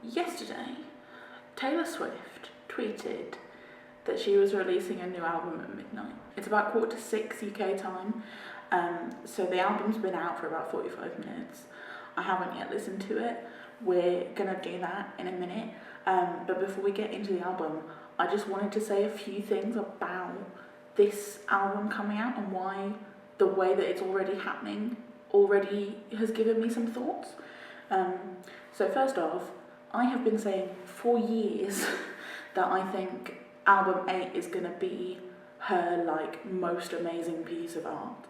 yesterday, Taylor Swift tweeted that she was releasing a new album at midnight. It's about 5:45 UK time, so the album's been out for about 45 minutes. I haven't yet listened to it. We're gonna do that in a minute, but before we get into the album, I just wanted to say a few things about this album coming out and why the way that it's already happening already has given me some thoughts. So first off, I have been saying for years that I think album 8 is going to be her like most amazing piece of art.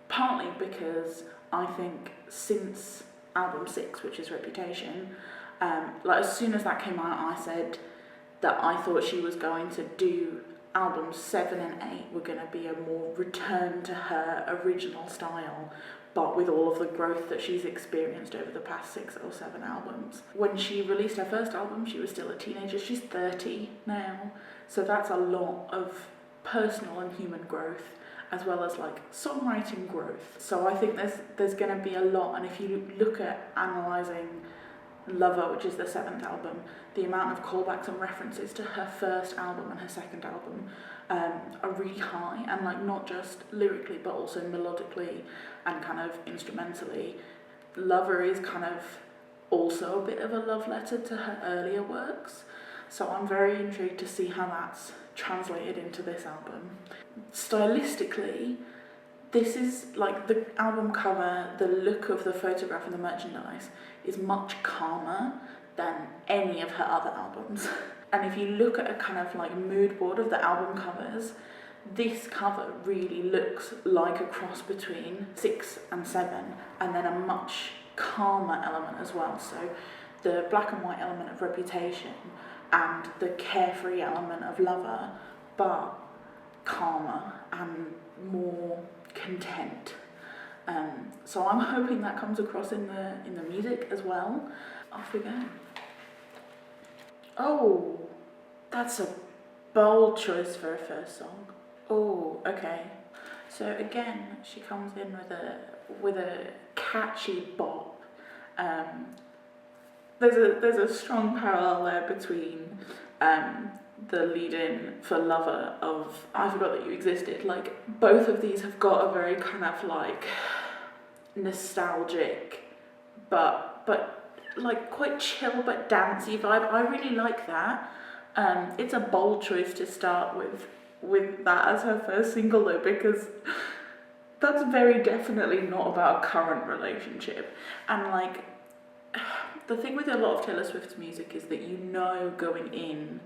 Partly because I think since album 6, which is Reputation, like as soon as that came out, I said that I thought she was going to do albums 7 and 8 were going to be a more return to her original style, but with all of the growth that she's experienced over the past 6 or 7 albums. When she released her first album, she was still a teenager. She's 30 now, so that's a lot of personal and human growth, as well as like songwriting growth. So I think there's going to be a lot, and if you look at analysing Lover, which is the 7th album, the amount of callbacks and references to her first album and her second album are really high, and like not just lyrically but also melodically and kind of instrumentally. Lover is kind of also a bit of a love letter to her earlier works, so I'm very intrigued to see how that's translated into this album. Stylistically, this is like the album cover, the look of the photograph and the merchandise is much calmer than any of her other albums. And if you look at a kind of like mood board of the album covers, this cover really looks like a cross between 6 and 7, and then a much calmer element as well. So the black and white element of Reputation and the carefree element of Lover, but calmer and more content. So I'm hoping that comes across in the music as well. Off we go. Oh, that's a bold choice for a first song. Oh, okay. So again, she comes in with a catchy bop. There's a strong parallel there between the lead-in for Lover of I Forgot That You Existed. Like, both of these have got a very kind of like nostalgic but like quite chill but dancey vibe. I really like that. It's a bold choice to start with that as her first single though, because that's very definitely not about a current relationship. And like the thing with a lot of Taylor Swift's music is that you know going in,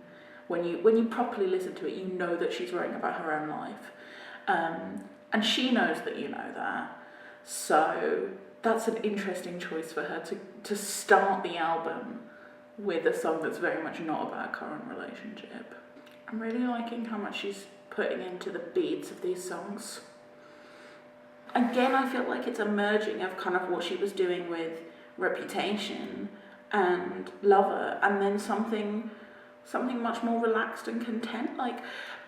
when you properly listen to it, you know that she's writing about her own life. And she knows that you know that. So that's an interesting choice for her to start the album with a song that's very much not about a current relationship. I'm really liking how much she's putting into the beats of these songs. Again, I feel like it's a merging of kind of what she was doing with Reputation and Lover, and then something much more relaxed and content. Like,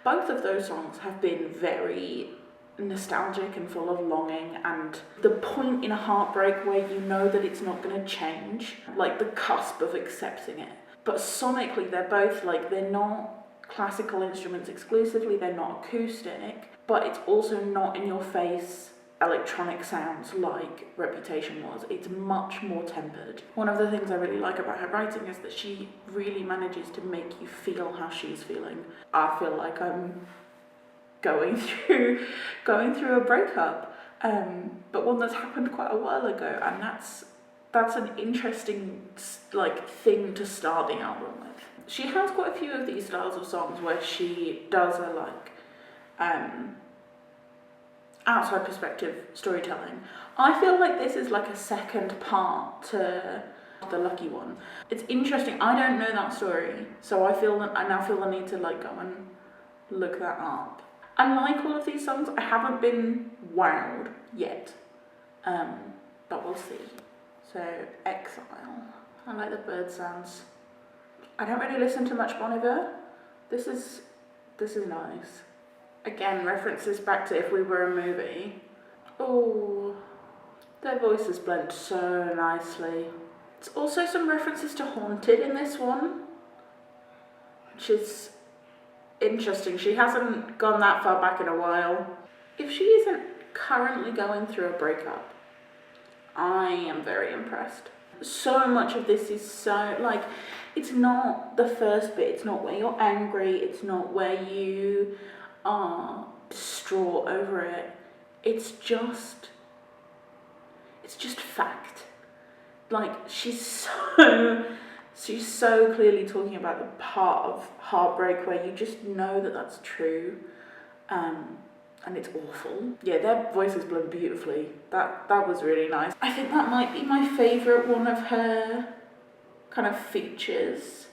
both of those songs have been very nostalgic and full of longing, and the point in a heartbreak where you know that it's not going to change, like the cusp of accepting it. But sonically, they're both like, they're not classical instruments exclusively, they're not acoustic, but it's also not in your face electronic sounds like Reputation was. It's much more tempered. One of the things I really like about her writing is that she really manages to make you feel how she's feeling. I feel like I'm going through a breakup, but one that's happened quite a while ago, and that's an interesting like thing to start the album with. She has quite a few of these styles of songs where she does a like outside perspective storytelling. I feel like this is like a second part to The Lucky One. It's interesting. I don't know that story, so I now feel the need to like go and look that up. And like all of these songs, I haven't been wowed yet, but we'll see. So Exile. I like the bird sounds. I don't really listen to much Bon Iver. This is nice. Again, references back to If We Were a Movie. Oh, their voices blend so nicely. There's also some references to Haunted in this one, which is interesting. She hasn't gone that far back in a while. If she isn't currently going through a breakup, I am very impressed. So much of this is so, like, it's not the first bit, it's not where you're angry, it's not where you are distraught over it. It's just fact. Like, she's so clearly talking about the part of heartbreak where you just know that that's true, and it's awful. Yeah, their voices blend beautifully. That was really nice. I think that might be my favourite one of her kind of features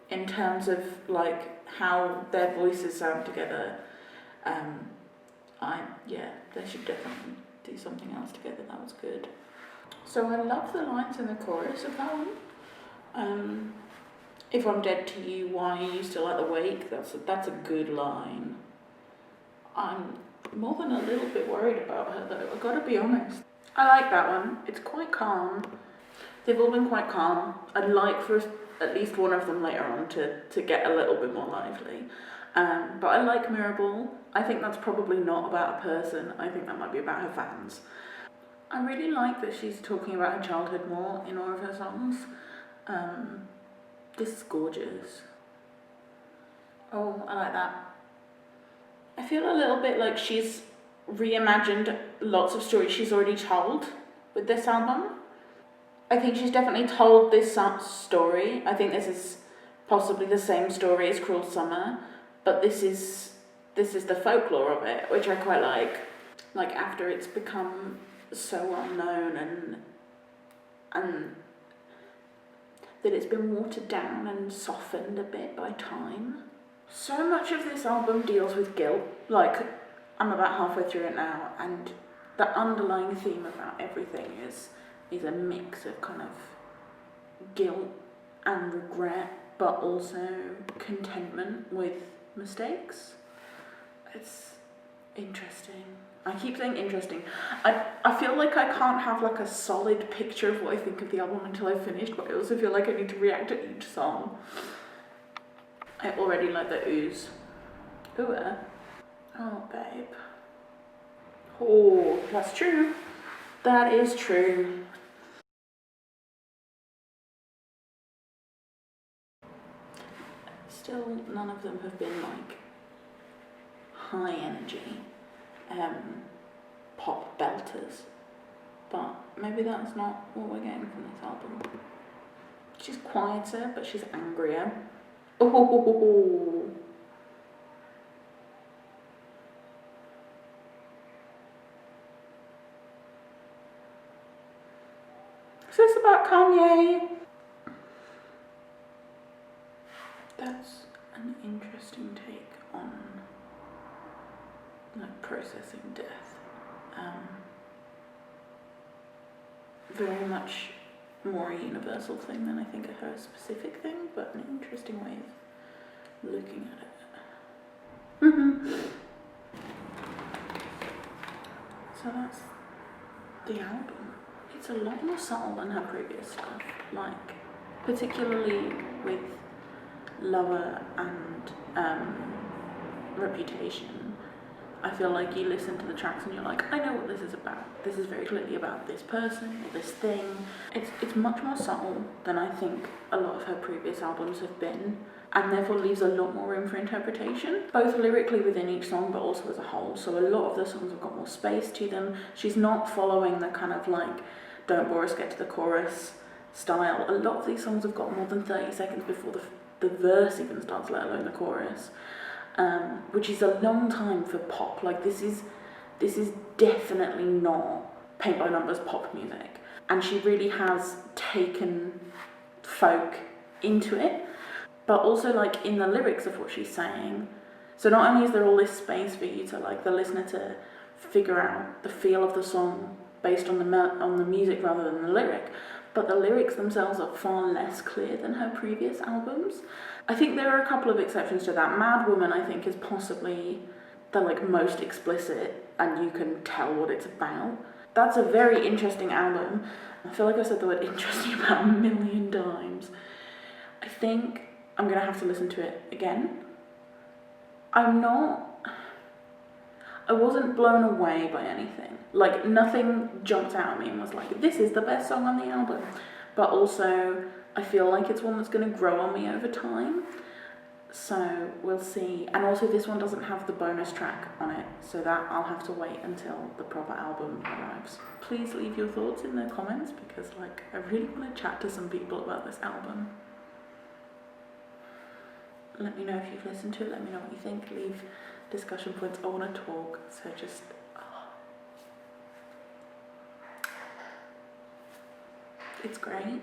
in terms of like how their voices sound together. Yeah, they should definitely do something else together. That was good. So I love the lines in the chorus of that one. If I'm dead to you, why are you still at the wake? That's a good line. I'm more than a little bit worried about her though, I've got to be honest. I like that one. It's quite calm. They've all been quite calm. I'd like for at least one of them later on to get a little bit more lively. But I like Mirrorball. I think that's probably not about a person. I think that might be about her fans. I really like that she's talking about her childhood more in all of her songs. This is gorgeous. Oh, I like that. I feel a little bit like she's reimagined lots of stories she's already told with this album. I think she's definitely told this story. I think this is possibly the same story as Cruel Summer, but this is the folklore of it, which I quite like. Like, after it's become so well known and that it's been watered down and softened a bit by time. So much of this album deals with guilt. Like, I'm about halfway through it now, and the underlying theme about everything is a mix of kind of guilt and regret, but also contentment with mistakes. It's interesting. I keep saying interesting. I feel like I can't have like a solid picture of what I think of the album until I've finished, but I also feel like I need to react to each song. I already like the ooze. Ooh. Oh, babe. Oh, that's true. That is true. Still, none of them have been like high energy pop belters, but maybe that's not what we're getting from this album. She's quieter, but she's angrier. Oh. Is this about Kanye? That's an interesting take on like processing death. Very much more a universal thing than I think a her specific thing, but an interesting way of looking at it. So that's the album. It's a lot more subtle than her previous stuff, like particularly with Lover and Reputation. I feel like you listen to the tracks and you're like, I know what this is about. This is very clearly about this person or this thing. It's much more subtle than I think a lot of her previous albums have been, and therefore leaves a lot more room for interpretation, both lyrically within each song but also as a whole. So a lot of the songs have got more space to them. She's not following the kind of like, don't bore us, get to the chorus style. A lot of these songs have got more than 30 seconds before the verse even starts, let alone the chorus. Which is a long time for pop. Like, this is definitely not paint by numbers pop music, and she really has taken folk into it, but also like in the lyrics of what she's saying. So not only is there all this space for you to, like, the listener to figure out the feel of the song based on the music rather than the lyric, but the lyrics themselves are far less clear than her previous albums. I think there are a couple of exceptions to that. Mad Woman, I think, is possibly the like most explicit, and you can tell what it's about. that's a very interesting album. I feel like I've said the word interesting about a million times. I think I'm going to have to listen to it again. I wasn't blown away by anything. Like, nothing jumped out at me and was like, this is the best song on the album. But also, I feel like it's one that's going to grow on me over time. So, we'll see. And also, this one doesn't have the bonus track on it, so that I'll have to wait until the proper album arrives. Please leave your thoughts in the comments, because, like, I really want to chat to some people about this album. Let me know if you've listened to it, let me know what you think, leave discussion points. I want to talk, so just... It's great.